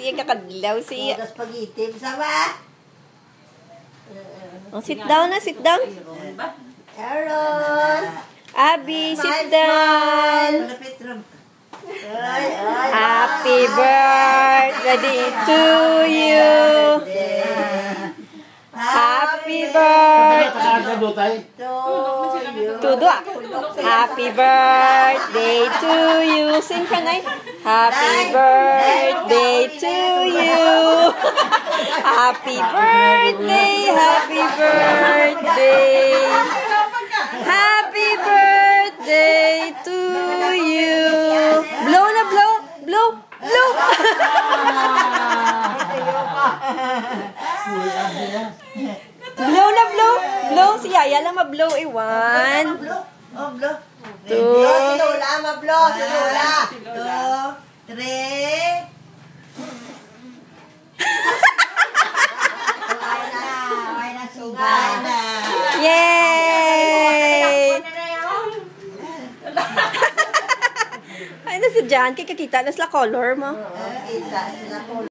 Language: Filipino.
Iya kakadlaw siya. Tapos pag-itim, sama. Oh, sit down na, sit down. Aaron. Abby, sit down. Malapit rin. Happy birthday to you. Happy birthday to you. Happy birthday to you. Sing for night. Happy birthday to you. Happy birthday, happy birthday. Happy birthday to you. Blow na, blow, blow, blow. Blow na, blow. Blow. Si Yaya lang ma-blow. One. Oh, blow. Two. Si Lola, ma-blow. Si Lola. 2, 3. Sungay na, sungay na. Yay! Ay, nasa dyan. Kaya kakita na sila color mo. Kita sila po.